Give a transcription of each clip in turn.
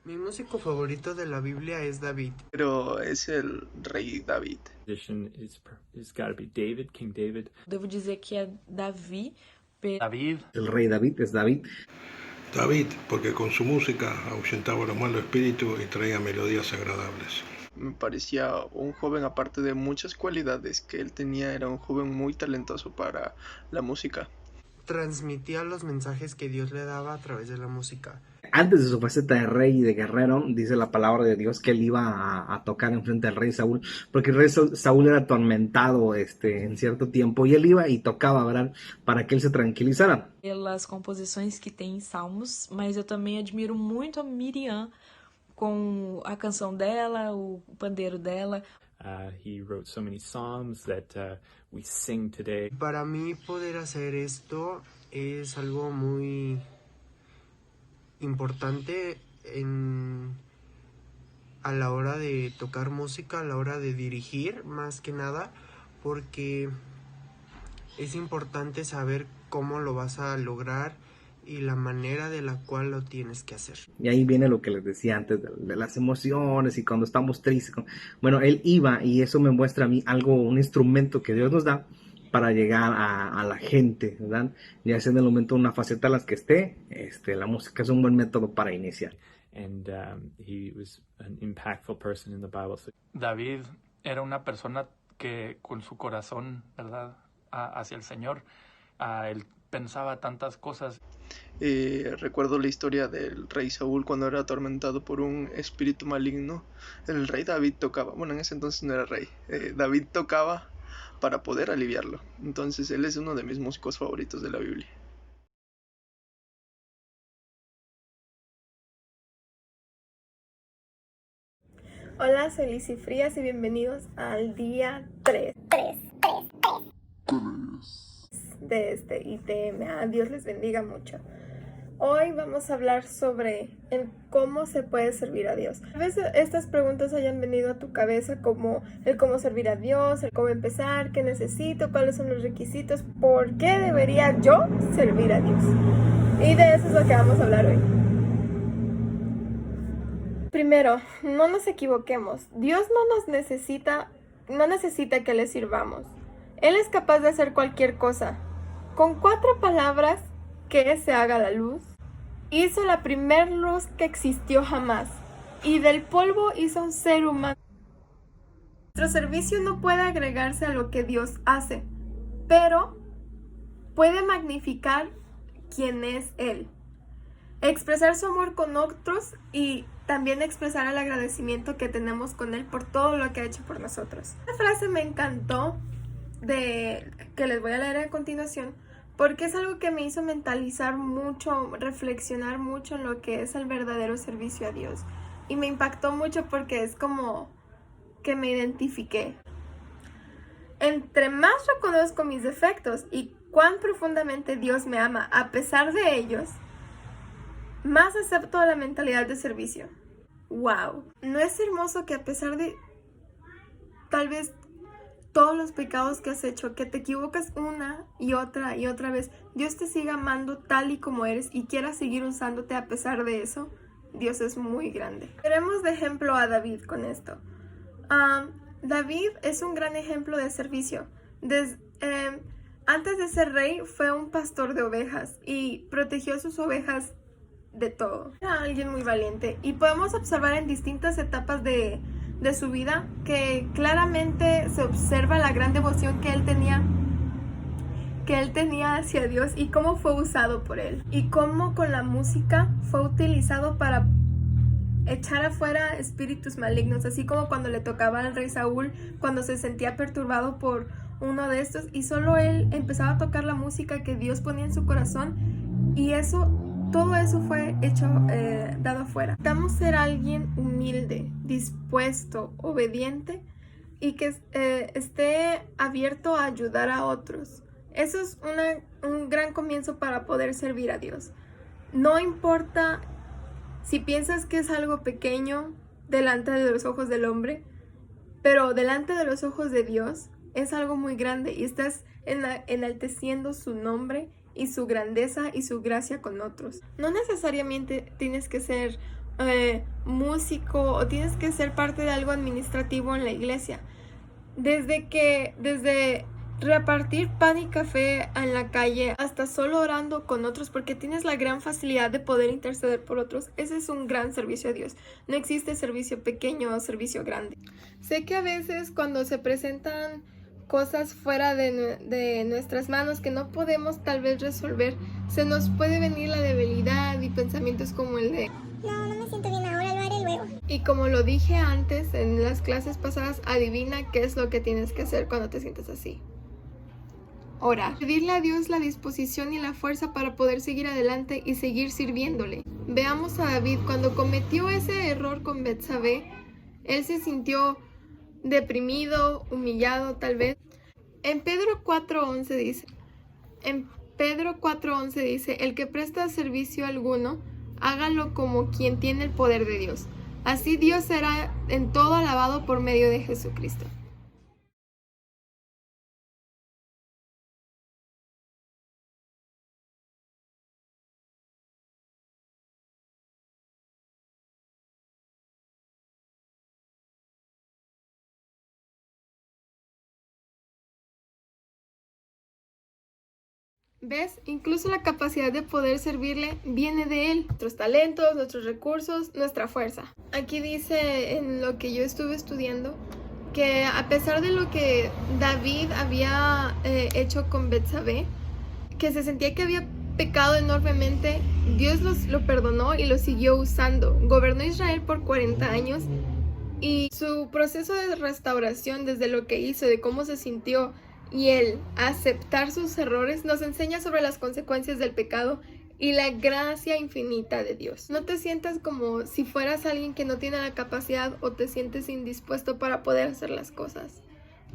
Mi músico favorito de la Biblia es David. Pero es el rey David. It's got to be David, King David. Devo dizer que é Davi. David. El rey David es David. David, porque con su música ahuyentaba los malos espíritus y traía melodías agradables. Me parecía un joven, aparte de muchas cualidades que él tenía, era un joven muy talentoso para la música. Transmitía los mensajes que Dios le daba a través de la música. Antes de su faceta de rey y de guerrero, dice la palabra de Dios que él iba a tocar enfrente del rey Saúl, porque el rey Saúl era atormentado en cierto tiempo, y él iba y tocaba, ¿verdad?, para que él se tranquilizara. Pelas composições que tem em Salmos, mas eu também admiro muito a Miriam com a canção dela, o pandeiro dela. He wrote so many psalms that we sing today. Para mí poder hacer esto es algo muy importante a la hora de tocar música, a la hora de dirigir, más que nada, porque es importante saber cómo lo vas a lograr y la manera de la cual lo tienes que hacer. Y ahí viene lo que les decía antes de las emociones y cuando estamos tristes. Bueno, él iba, y eso me muestra a mí un instrumento que Dios nos da para llegar a la gente, ¿verdad? Ya sea en el momento una faceta en las que esté, la música es un buen método para iniciar. And he was an impactful person in the Bible. So David era una persona que con su corazón, ¿verdad?, hacia el Señor, él pensaba tantas cosas. Recuerdo la historia del rey Saúl cuando era atormentado por un espíritu maligno. El rey David tocaba, bueno, en ese entonces no era rey, David tocaba para poder aliviarlo. Entonces él es uno de mis músicos favoritos de la Biblia. Hola, soy Lizy Frías y bienvenidos al día 3 de este ITMA. Dios les bendiga mucho. Hoy vamos a hablar sobre el cómo se puede servir a Dios. A veces estas preguntas hayan venido a tu cabeza, como el cómo servir a Dios, el cómo empezar, qué necesito, cuáles son los requisitos, por qué debería yo servir a Dios. Y de eso es lo que vamos a hablar hoy. Primero, no nos equivoquemos. Dios no necesita que le sirvamos. Él es capaz de hacer cualquier cosa. Con 4 palabras, que se haga la luz, hizo la primer luz que existió jamás, y del polvo hizo un ser humano. Nuestro servicio no puede agregarse a lo que Dios hace, pero puede magnificar quién es Él. Expresar su amor con otros y también expresar el agradecimiento que tenemos con Él por todo lo que ha hecho por nosotros. Esta frase me encantó, que les voy a leer a continuación, porque es algo que me hizo mentalizar mucho, reflexionar mucho en lo que es el verdadero servicio a Dios. Y me impactó mucho porque es como que me identifiqué. Entre más reconozco mis defectos y cuán profundamente Dios me ama a pesar de ellos, más acepto la mentalidad de servicio. ¡Wow! ¿No es hermoso que a pesar de tal vez todos los pecados que has hecho, que te equivocas una y otra vez, Dios te siga amando tal y como eres y quiera seguir usándote a pesar de eso? Dios es muy grande. Tenemos de ejemplo a David con esto. David es un gran ejemplo de servicio. Antes de ser rey fue un pastor de ovejas y protegió a sus ovejas de todo. Era alguien muy valiente y podemos observar en distintas etapas de su vida que claramente se observa la gran devoción que él tenía hacia Dios y cómo fue usado por él, y cómo con la música fue utilizado para echar afuera espíritus malignos, así como cuando le tocaba al rey Saúl, cuando se sentía perturbado por uno de estos y solo él empezaba a tocar la música que Dios ponía en su corazón, y todo eso fue dado afuera. Necesitamos ser alguien humilde, dispuesto, obediente y que esté abierto a ayudar a otros. Eso es un gran comienzo para poder servir a Dios. No importa si piensas que es algo pequeño delante de los ojos del hombre, pero delante de los ojos de Dios es algo muy grande y estás enalteciendo su nombre y su grandeza y su gracia con otros. No necesariamente tienes que ser músico o tienes que ser parte de algo administrativo en la iglesia. Desde repartir pan y café en la calle hasta solo orando con otros porque tienes la gran facilidad de poder interceder por otros, ese es un gran servicio a Dios. No existe servicio pequeño o servicio grande. Sé que a veces cuando se presentan cosas fuera de nuestras manos que no podemos tal vez resolver, se nos puede venir la debilidad y pensamientos como el de no me siento bien ahora, lo haré luego. Y como lo dije antes en las clases pasadas, adivina qué es lo que tienes que hacer cuando te sientes así. Orar. Pedirle a Dios la disposición y la fuerza para poder seguir adelante y seguir sirviéndole. Veamos a David cuando cometió ese error con Betsabé. Él se sintió deprimido, humillado tal vez. En Pedro 4:11 dice, el que presta servicio a alguno, hágalo como quien tiene el poder de Dios. Así Dios será en todo alabado por medio de Jesucristo. ¿Ves? Incluso la capacidad de poder servirle viene de Él. Nuestros talentos, nuestros recursos, nuestra fuerza. Aquí dice en lo que yo estuve estudiando que a pesar de lo que David había hecho con Betsabé, que se sentía que había pecado enormemente, Dios lo perdonó y lo siguió usando. Gobernó Israel por 40 años y su proceso de restauración desde lo que hizo, de cómo se sintió, y el aceptar sus errores nos enseña sobre las consecuencias del pecado y la gracia infinita de Dios. No te sientas como si fueras alguien que no tiene la capacidad o te sientes indispuesto para poder hacer las cosas.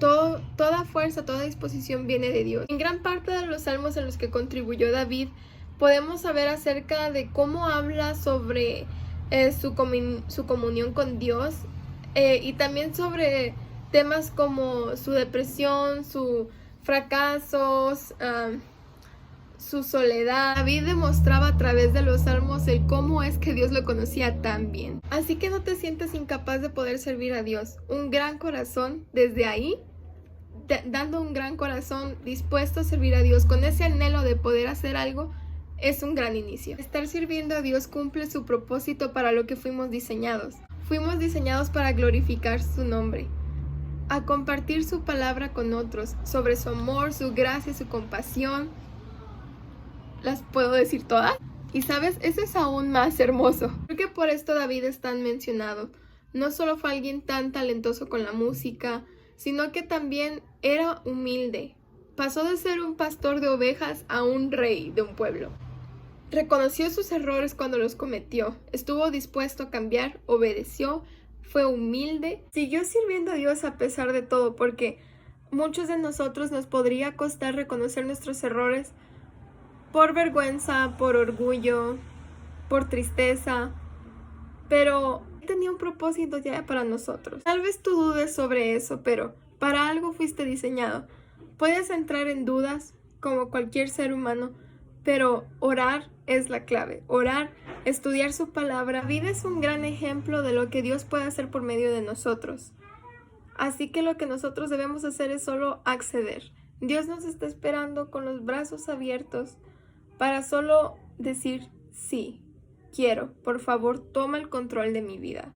Toda fuerza, toda disposición viene de Dios. En gran parte de los salmos en los que contribuyó David, podemos saber acerca de cómo habla sobre su comunión con Dios y también sobre temas como su depresión, sus fracasos, su soledad. David demostraba a través de los salmos el cómo es que Dios lo conocía tan bien. Así que no te sientes incapaz de poder servir a Dios. Un gran corazón desde ahí, dando un gran corazón dispuesto a servir a Dios, con ese anhelo de poder hacer algo, es un gran inicio. Estar sirviendo a Dios cumple su propósito para lo que fuimos diseñados. Fuimos diseñados para glorificar su nombre, a compartir su palabra con otros, sobre su amor, su gracia, su compasión. ¿Las puedo decir todas? Y sabes, eso es aún más hermoso. Creo que por esto David es tan mencionado. No solo fue alguien tan talentoso con la música, sino que también era humilde. Pasó de ser un pastor de ovejas a un rey de un pueblo. Reconoció sus errores cuando los cometió, estuvo dispuesto a cambiar, obedeció, fue humilde, siguió sirviendo a Dios a pesar de todo, porque muchos de nosotros nos podría costar reconocer nuestros errores por vergüenza, por orgullo, por tristeza, pero tenía un propósito ya para nosotros. Tal vez tú dudes sobre eso, pero para algo fuiste diseñado. Puedes entrar en dudas como cualquier ser humano, pero orar es la clave. Orar, estudiar su palabra. David es un gran ejemplo de lo que Dios puede hacer por medio de nosotros. Así que lo que nosotros debemos hacer es solo acceder. Dios nos está esperando con los brazos abiertos para solo decir sí, quiero, por favor, toma el control de mi vida.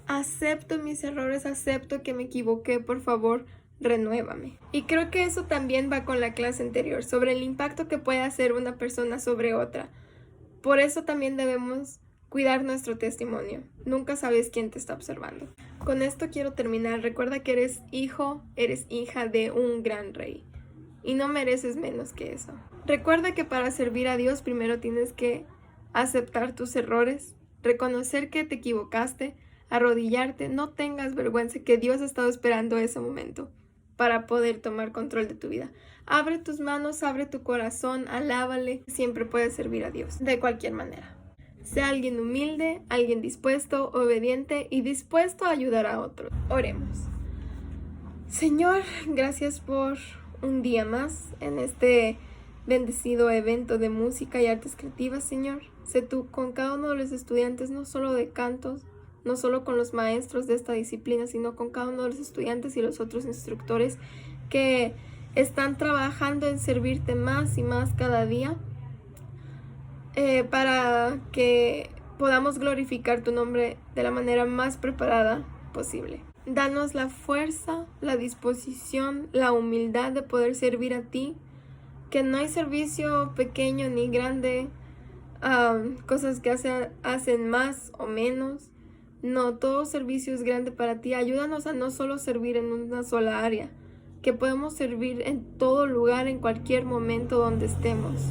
Acepto mis errores, acepto que me equivoqué, por favor, renuévame. Y creo que eso también va con la clase anterior, sobre el impacto que puede hacer una persona sobre otra. Por eso también debemos cuidar nuestro testimonio. Nunca sabes quién te está observando. Con esto quiero terminar. Recuerda que eres hijo, eres hija de un gran rey. Y no mereces menos que eso. Recuerda que para servir a Dios primero tienes que aceptar tus errores, reconocer que te equivocaste, arrodillarte, no tengas vergüenza, que Dios ha estado esperando ese momento para poder tomar control de tu vida. Abre tus manos, abre tu corazón, alábale. Siempre puedes servir a Dios, de cualquier manera. Sea alguien humilde, alguien dispuesto, obediente y dispuesto a ayudar a otros. Oremos. Señor, gracias por un día más en este bendecido evento de música y artes creativas, Señor. Sé tú con cada uno de los estudiantes, no solo de cantos, no solo con los maestros de esta disciplina, sino con cada uno de los estudiantes y los otros instructores que están trabajando en servirte más y más cada día, para que podamos glorificar tu nombre de la manera más preparada posible. Danos la fuerza, la disposición, la humildad de poder servir a ti, que no hay servicio pequeño ni grande, cosas que hacen más o menos. No, todo servicio es grande para ti. Ayúdanos a no solo servir en una sola área, que podemos servir en todo lugar, en cualquier momento donde estemos.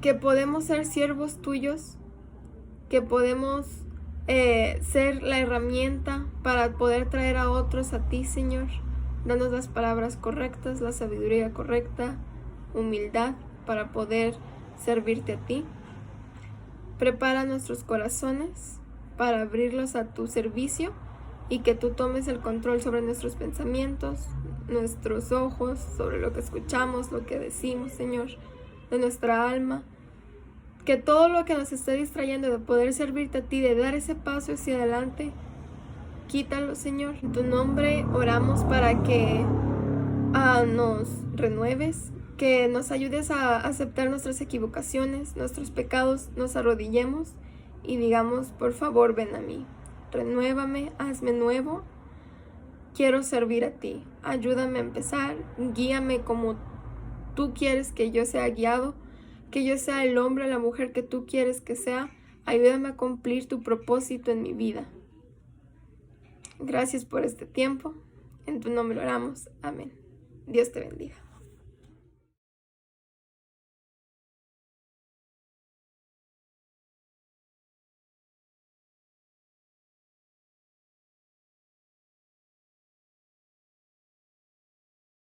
Que podemos ser siervos tuyos, que podemos ser la herramienta para poder traer a otros a ti, Señor. Danos las palabras correctas, la sabiduría correcta, humildad para poder servirte a ti. Prepara nuestros corazones para abrirlos a tu servicio y que tú tomes el control sobre nuestros pensamientos, nuestros ojos, sobre lo que escuchamos, lo que decimos, Señor, de nuestra alma. Que todo lo que nos esté distrayendo de poder servirte a ti, de dar ese paso hacia adelante, quítalo, Señor. En tu nombre oramos para que nos renueves, que nos ayudes a aceptar nuestras equivocaciones, nuestros pecados, nos arrodillemos y digamos, por favor, ven a mí. Renuévame, hazme nuevo. Quiero servir a ti. Ayúdame a empezar. Guíame como tú quieres que yo sea guiado. Que yo sea el hombre o la mujer que tú quieres que sea. Ayúdame a cumplir tu propósito en mi vida. Gracias por este tiempo. En tu nombre oramos. Amén. Dios te bendiga.